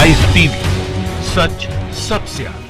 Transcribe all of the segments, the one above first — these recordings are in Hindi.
लाइव टीवी, सच सबसे आगे।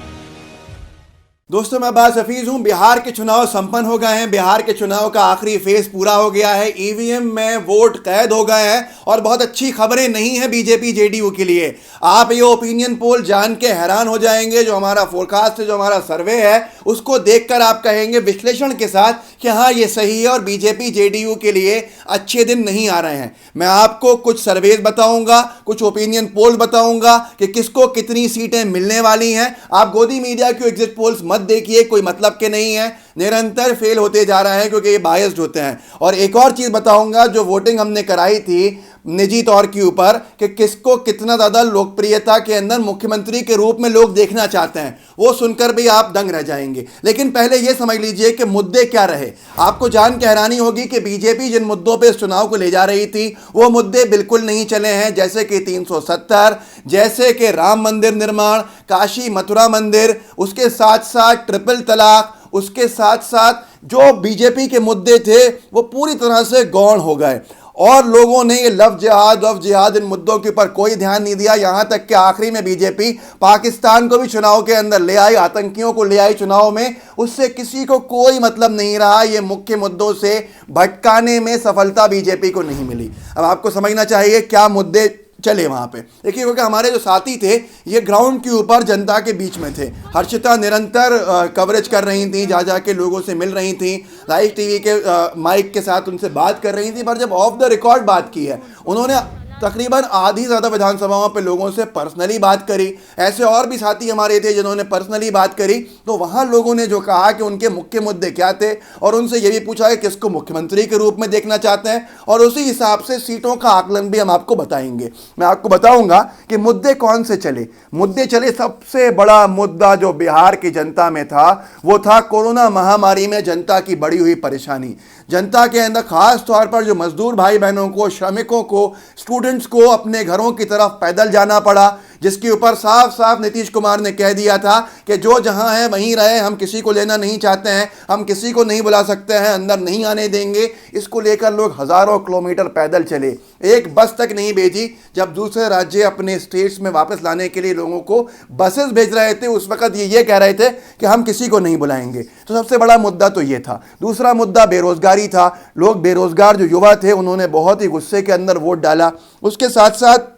दोस्तों, मैं अब्बास हफीज हूं। बिहार के चुनाव संपन्न हो गए हैं। बिहार के चुनाव का आखिरी फेज पूरा हो गया है। ईवीएम में वोट कैद हो गए हैं और बहुत अच्छी खबरें नहीं है बीजेपी जेडीयू के लिए। आप ये ओपिनियन पोल जान के हैरान हो जाएंगे। जो हमारा फोरकास्ट है, जो हमारा सर्वे है, उसको देखकर आप कहेंगे विश्लेषण के साथ कि हाँ, ये सही है और बीजेपी जेडीयू के लिए अच्छे दिन नहीं आ रहे हैं। मैं आपको कुछ सर्वेज बताऊंगा, कुछ ओपिनियन पोल बताऊंगा कि किसको कितनी सीटें मिलने वाली हैं। आप गोदी मीडिया की एग्जिट पोल्स मत देखिए, कोई मतलब के नहीं है, निरंतर फेल होते जा रहा है क्योंकि ये बायस्ड होते हैं। और एक और चीज बताऊंगा, जो वोटिंग हमने कराई थी निजी तौर के ऊपर कि किसको कितना ज्यादा लोकप्रियता के अंदर मुख्यमंत्री के रूप में लोग देखना चाहते हैं, वो सुनकर भी आप दंग रह जाएंगे। लेकिन पहले ये समझ लीजिए कि मुद्दे क्या रहे। आपको जान के हैरानी होगी कि बीजेपी जिन मुद्दों पे इस चुनाव को ले जा रही थी वो मुद्दे बिल्कुल नहीं चले हैं, जैसे कि 370, जैसे कि राम मंदिर निर्माण, काशी मथुरा मंदिर, उसके साथ साथ ट्रिपल तलाक, उसके साथ साथ जो बीजेपी के मुद्दे थे वो पूरी तरह से गौण हो गए। और लोगों ने ये लव जिहाद इन मुद्दों के ऊपर कोई ध्यान नहीं दिया। यहां तक कि आखिरी में बीजेपी पाकिस्तान को भी चुनाव के अंदर ले आई, आतंकियों को ले आई चुनाव में। उससे किसी को कोई मतलब नहीं रहा। ये मुख्य मुद्दों से भटकाने में सफलता बीजेपी को नहीं मिली। अब आपको समझना चाहिए क्या मुद्दे चले वहां पे। देखिए, क्योंकि हमारे जो साथी थे ये ग्राउंड के ऊपर जनता के बीच में थे। हर्षिता निरंतर कवरेज कर रही थी, जा जा के लोगों से मिल रही थी, लाइव टीवी के माइक के साथ उनसे बात कर रही थी। पर जब ऑफ द रिकॉर्ड बात की है, उन्होंने तकरीबन आधी ज़्यादा विधानसभाओं पे लोगों से पर्सनली बात करी। ऐसे और भी साथी हमारे थे जिन्होंने पर्सनली बात करी। तो वहाँ लोगों ने जो कहा कि उनके मुख्य मुद्दे क्या थे, और उनसे ये भी पूछा कि किसको मुख्यमंत्री के रूप में देखना चाहते हैं, और उसी हिसाब से सीटों का आकलन भी हम आपको बताएंगे। मैं आपको बताऊंगा कि मुद्दे कौन से चले। मुद्दे चले, सबसे बड़ा मुद्दा जो बिहार की जनता में था वो था कोरोना महामारी में जनता की बढ़ी हुई परेशानी। जनता के अंदर खास तौर पर जो मजदूर भाई बहनों को, श्रमिकों को, स्टूडेंट्स को अपने घरों की तरफ पैदल जाना पड़ा, जिसके ऊपर साफ साफ नीतीश कुमार ने कह दिया था कि जो जहां है वहीं रहे, हम किसी को लेना नहीं चाहते हैं, हम किसी को नहीं बुला सकते हैं, अंदर नहीं आने देंगे। इसको लेकर लोग हजारों किलोमीटर पैदल चले, एक बस तक नहीं भेजी। जब दूसरे राज्य अपने स्टेट्स में वापस लाने के लिए लोगों को बसेस भेज रहे थे, उस वक्त ये कह रहे थे कि हम किसी को नहीं बुलाएंगे। तो सबसे बड़ा मुद्दा तो ये था। दूसरा मुद्दा बेरोजगारी था। लोग बेरोजगार जो युवा थे उन्होंने बहुत ही गुस्से के अंदर वोट डाला। उसके साथ साथ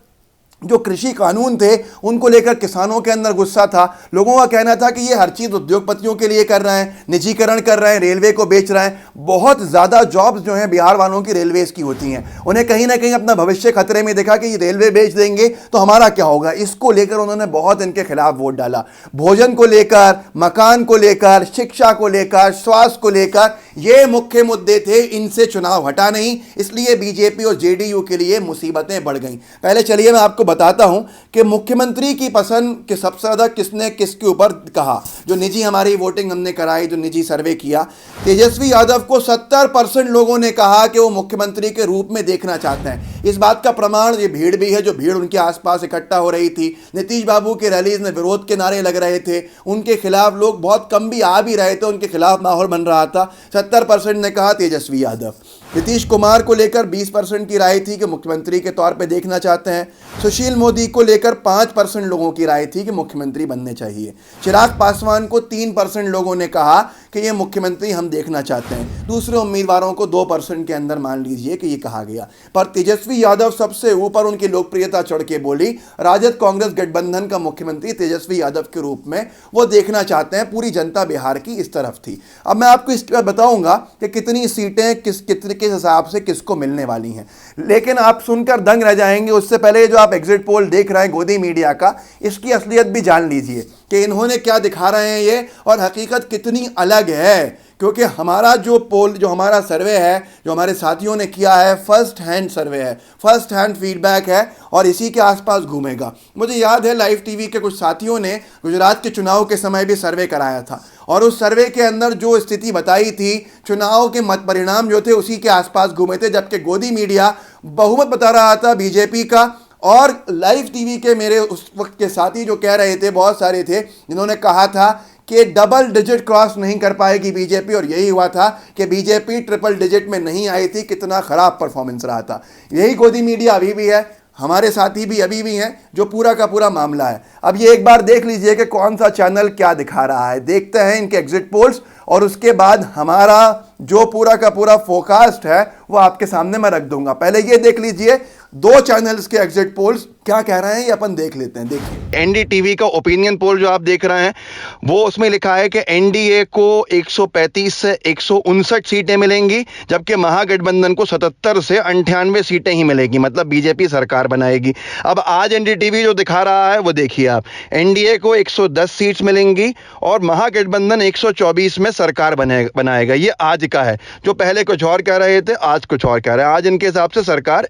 जो कृषि कानून थे उनको लेकर किसानों के अंदर गुस्सा था। लोगों का कहना था कि ये हर चीज़ उद्योगपतियों के लिए कर रहे हैं, निजीकरण कर रहे हैं, रेलवे को बेच रहे हैं। बहुत ज़्यादा जॉब्स जो हैं बिहार वालों की रेलवेज़ की होती हैं। उन्हें कहीं ना कहीं अपना भविष्य खतरे में देखा कि ये रेलवे बेच देंगे तो हमारा क्या होगा। इसको लेकर उन्होंने बहुत इनके खिलाफ वोट डाला। भोजन को लेकर, मकान को लेकर, शिक्षा को लेकर, स्वास्थ्य को लेकर, ये मुख्य मुद्दे थे। इनसे चुनाव हटा नहीं, इसलिए बीजेपी और जेडीयू के लिए मुसीबतें बढ़ गई। पहले चलिए मैं आपको बताता हूं कि मुख्यमंत्री की पसंद के सबसे ज़्यादा किसने किसके ऊपर कहा। जो निजी हमारी वोटिंग हमने कराई, जो निजी सर्वे किया, तेजस्वी यादव को 70% लोगों ने कहा कि वो मुख्यमंत्री के रूप में देखना चाहते हैं। इस बात का प्रमाण ये भीड़ भी है, जो भीड़ उनके आसपास इकट्ठा हो रही थी। नीतीश बाबू के रैलीज में विरोध के नारे लग रहे थे, उनके खिलाफ लोग बहुत कम भी आ भी रहे थे, उनके खिलाफ माहौल बन रहा था। 70% ने कहा तेजस्वी यादव। नीतीश कुमार को लेकर 20% की राय थी कि मुख्यमंत्री के तौर पे देखना चाहते हैं। सुशील मोदी को लेकर 5% लोगों की राय थी कि मुख्यमंत्री बनने चाहिए। चिराग पासवान को 3% लोगों ने कहा कि ये मुख्यमंत्री हम देखना चाहते हैं। दूसरे उम्मीदवारों को 2% के अंदर मान लीजिए कि ये कहा गया। पर तेजस्वी यादव सबसे ऊपर, उनकी लोकप्रियता चढ़ के बोली। राजद कांग्रेस गठबंधन का मुख्यमंत्री तेजस्वी यादव के रूप में वो देखना चाहते हैं। पूरी जनता बिहार की इस तरफ थी। अब मैं आपको इस बताऊंगा कि कितनी सीटें किस हिसाब से किसको मिलने वाली हैं, लेकिन आप सुनकर दंग रह जाएंगे। उससे पहले जो आप एग्जिट पोल देख रहे हैं गोदी मीडिया का, इसकी असलियत भी जान लीजिए कि इन्होंने क्या दिखा रहे हैं ये, और हकीकत कितनी अलग है। क्योंकि हमारा जो पोल, जो हमारा सर्वे है, जो हमारे साथियों ने किया है, फर्स्ट हैंड सर्वे है, फर्स्ट हैंड फीडबैक है, और इसी के आसपास घूमेगा। मुझे याद है लाइव टीवी के कुछ साथियों ने गुजरात के चुनाव के समय भी सर्वे कराया था, और उस सर्वे के अंदर जो स्थिति बताई थी, चुनाव के मत परिणाम जो थे उसी के आसपास घूमे थे। जबकि गोदी मीडिया बहुमत बता रहा था बीजेपी का, और लाइव टीवी के मेरे उस वक्त के साथी जो कह रहे थे, बहुत सारे थे जिन्होंने कहा था कि डबल डिजिट क्रॉस नहीं कर पाएगी बीजेपी, और यही हुआ था कि बीजेपी ट्रिपल डिजिट में नहीं आई थी। कितना खराब परफॉर्मेंस रहा था। यही गोदी मीडिया अभी भी है। हमारे साथी भी अभी भी हैं जो पूरा का पूरा मामला है। अब ये एक बार देख लीजिए कि कौन सा चैनल क्या दिखा रहा है। देखते हैं इनके एग्जिट पोल्स और उसके बाद हमारा जो पूरा का पूरा फोरकास्ट है वो आपके सामने मैं रख दूंगा। पहले ये देख लीजिए दो चैनल्स के एग्जिट पोल्स क्या कह रहे हैं, ये अपन देख लेते हैं। देखिए एनडीटीवी का ओपिनियन पोल जो आप देख रहे हैं वो उसमें लिखा है कि एनडीए को 135 से 159 सीटें मिलेंगी, जबकि महागठबंधन को 77 से 98 सीटें ही मिलेगी, मतलब बीजेपी सरकार बनाएगी। अब आज एनडीटीवी जो दिखा रहा है वो देखिए आप, एनडीए को 110 सीट्स मिलेंगी और महागठबंधन 124 में सरकार बनाएगा। ये आज का है, जो पहले कुछ और कह रहे थे आज कुछ और कह रहे हैं। आज इनके हिसाब से सरकार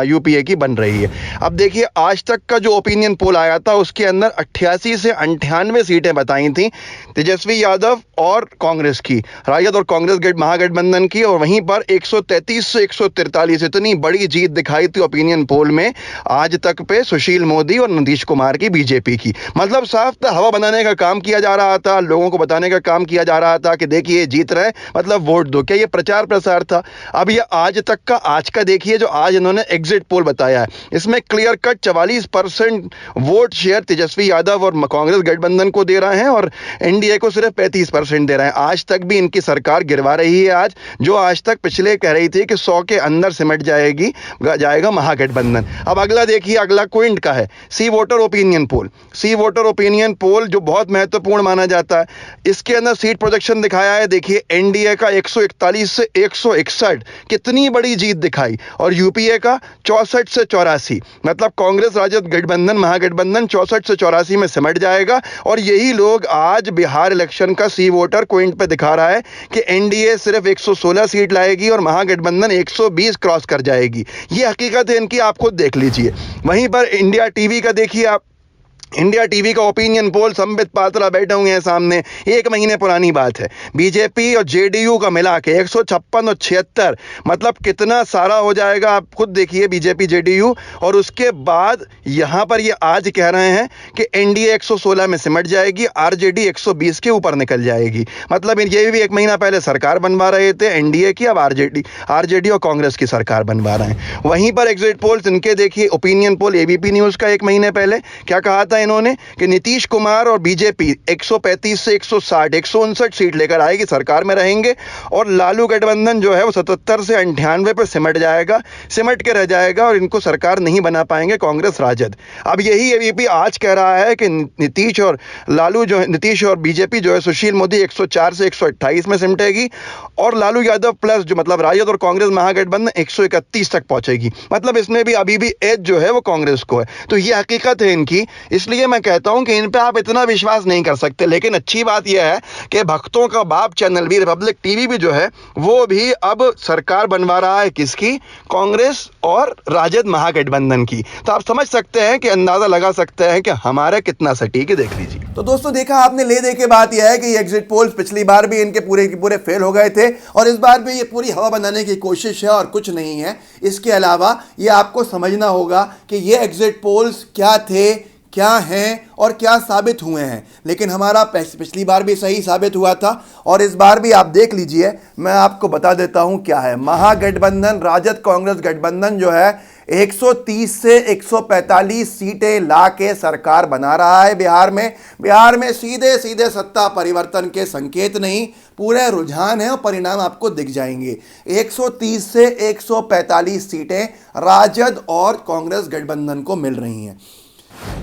यूपीए की बन रही है। अब देखिए आज तक का जो ओपिनियन पोल आया था उसके अंदर 88 से 98 सीटें बताई थी तेजस्वी यादव और कांग्रेस की, राजद और कांग्रेस महागठबंधन की, और वहीं पर 133 से 143 इतनी बड़ी जीत दिखाई थी ओपिनियन पोल में आज तक पे सुशील मोदी और नीतीश कुमार की, बीजेपी की। मतलब साफ था, हवा बनाने का काम किया जा रहा था, लोगों को बताने का काम किया जा रहा था कि देखिए जीत रहे, मतलब वोट दो। क्या ये प्रचार प्रसार था? अब ये आज तक का, आज का देखिए जो आज इन्होंने एग्जिट पोल बताया है, इसमें clear cut 44% vote share Tejashwi Yadav और कांग्रेस गठबंधन को दे रहे हैं और एनडीए को सिर्फ 35% दे रहे हैं। आज तक भी इनकी सरकार गिरवा रही है। आज जो आज तक पिछले कह रही थी कि 100 के अंदर सिमट जाएगा महागठबंधन। अब अगला देखिए, अगला क्विंट का है सी वोटर ओपिनियन पोल। सी वोटर ओपिनियन पोल जो बहुत महत्वपूर्ण माना जाता है, इसके अंदर सीट प्रोजेक्शन दिखाया है। देखिए एनडीए का 141 से 161 कितनी बड़ी जीत दिखाई, और यूपीए का 64 से 84, मतलब कांग्रेस राजद गठबंधन महागठबंधन 64 से 84 में सिमट जाएगा। और यही लोग आज बिहार इलेक्शन का सी वोटर क्विंट पे दिखा रहा है कि एनडीए सिर्फ 116 सीट लाएगी और महागठबंधन 120 क्रॉस कर जाएगी। ये हकीकत है इनकी, आप खुद देख लीजिए। वहीं पर इंडिया टीवी का देखिए आप, इंडिया टीवी का ओपिनियन पोल, संबित पात्रा बैठे हुए हैं सामने, 1 महीने पुरानी बात है। बीजेपी और जेडीयू का मिला के 156 और 76, मतलब कितना सारा हो जाएगा आप खुद देखिए बीजेपी जेडीयू। और उसके बाद यहां पर ये आज कह रहे हैं कि एनडीए 116 में सिमट जाएगी, आरजेडी 120 के ऊपर निकल जाएगी। मतलब ये भी 1 महीना पहले सरकार बनवा रहे थे एनडीए की, अब आरजेडी और कांग्रेस की सरकार बनवा रहे हैं। वहीं पर एग्जिट पोल्स इनके देखिए, ओपिनियन पोल एबीपी न्यूज का 1 महीने पहले क्या कहा था इन्होंने कि नीतीश कुमार और बीजेपी 135 से 160 159 सीट लेकर आएगी, सरकार में रहेंगे, और लालू गठबंधन जो है वो 77 से 98 पर सिमट के रह जाएगा और इनको सरकार नहीं बना पाएंगे कांग्रेस राजद। अब यही एबीपी आज कह रहा है कि नीतीश और बीजेपी जो है सुशील मोदी 104 से 128 में सिमटेगी और लालू यादव प्लस जो मतलब राजद और कांग्रेस महागठबंधन 131 तक पहुंचेगी। मतलब इसमें भी अभी भी एज जो है वो कांग्रेस को है। तो ये हकीकत है इनकी, इसलिए मैं कहता हूं कि इन पे आप इतना विश्वास नहीं कर सकते। लेकिन अच्छी बात यह है कि भक्तों का बाप चैनल भी, रिपब्लिक टीवी भी जो है वो भी अब सरकार बनवा रहा है, किसकी? कांग्रेस और राजद महागठबंधन की। तो आप समझ सकते हैं कि अंदाजा लगा सकते हैं कि हमारा कितना सटीक है। देख लीजिए। तो दोस्तों देखा आपने, ले दे के बात यह है कि एग्जिट पोल्स पिछली बार भी इनके पूरे के पूरे फेल हो गए थे और इस बार भी ये पूरी हवा बनाने की कोशिश है और कुछ नहीं है। इसके अलावा ये आपको समझना होगा कि ये एग्जिट पोल्स क्या थे, क्या हैं और क्या साबित हुए हैं। लेकिन हमारा पिछली बार भी सही साबित हुआ था और इस बार भी आप देख लीजिए, मैं आपको बता देता हूं क्या है। महागठबंधन राजद कांग्रेस गठबंधन जो है 130 से 145 सीटें ला के सरकार बना रहा है बिहार में सीधे सीधे सत्ता परिवर्तन के संकेत नहीं, पूरे रुझान है और परिणाम आपको दिख जाएंगे। 130 से 145 सीटें राजद और कांग्रेस गठबंधन को मिल रही हैं।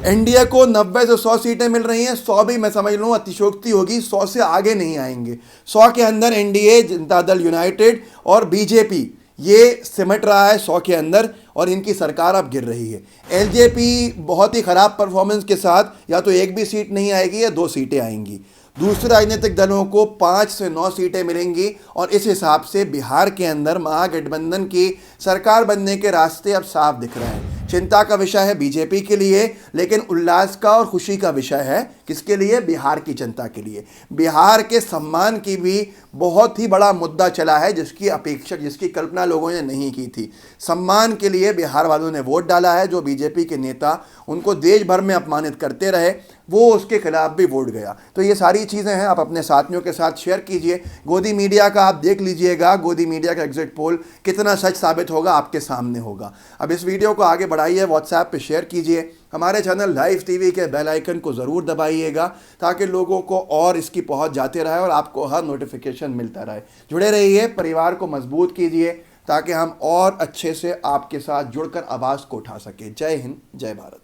एनडीए को 90 से 100 सीटें मिल रही हैं। 100 भी मैं समझ लूँ अतिशोक्ति होगी, 100 से आगे नहीं आएंगे। 100 के अंदर एनडीए, जनता दल यूनाइटेड और बीजेपी ये सिमट रहा है 100 के अंदर और इनकी सरकार अब गिर रही है। एलजेपी बहुत ही ख़राब परफॉर्मेंस के साथ या तो 1 भी सीट नहीं आएगी या 2 सीटें आएंगी। दूसरे राजनीतिक दलों को 5 से 9 सीटें मिलेंगी और इस हिसाब से बिहार के अंदर महागठबंधन की सरकार बनने के रास्ते अब साफ दिख रहे हैं। चिंता का विषय है बीजेपी के लिए, लेकिन उल्लास का और खुशी का विषय है किसके लिए? बिहार की जनता के लिए। बिहार के सम्मान की भी बहुत ही बड़ा मुद्दा चला है, जिसकी अपेक्षा, जिसकी कल्पना लोगों ने नहीं की थी। सम्मान के लिए बिहार वालों ने वोट डाला है। जो बीजेपी के नेता उनको देश भर में अपमानित करते रहे, वो उसके खिलाफ भी वोट गया। तो ये सारी चीज़ें हैं, आप अपने साथियों के साथ शेयर कीजिए। गोदी मीडिया का आप देख लीजिएगा, गोदी मीडिया का एग्जिट पोल कितना सच साबित होगा आपके सामने होगा। अब इस वीडियो को आगे बढ़ाइए, व्हाट्सएप पे शेयर कीजिए। हमारे चैनल लाइव टीवी के बेल आइकन को ज़रूर दबाइएगा, ताकि लोगों को और इसकी पहुंच जाते रहे और आपको हर नोटिफिकेशन मिलता रहे। जुड़े रहिए, परिवार को मजबूत कीजिए, ताकि हम और अच्छे से आपके साथ जुड़कर आवाज़ को उठा सकें। जय हिंद, जय भारत।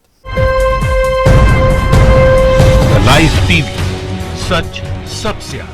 लाइव टीवी, सच सबसे आगे।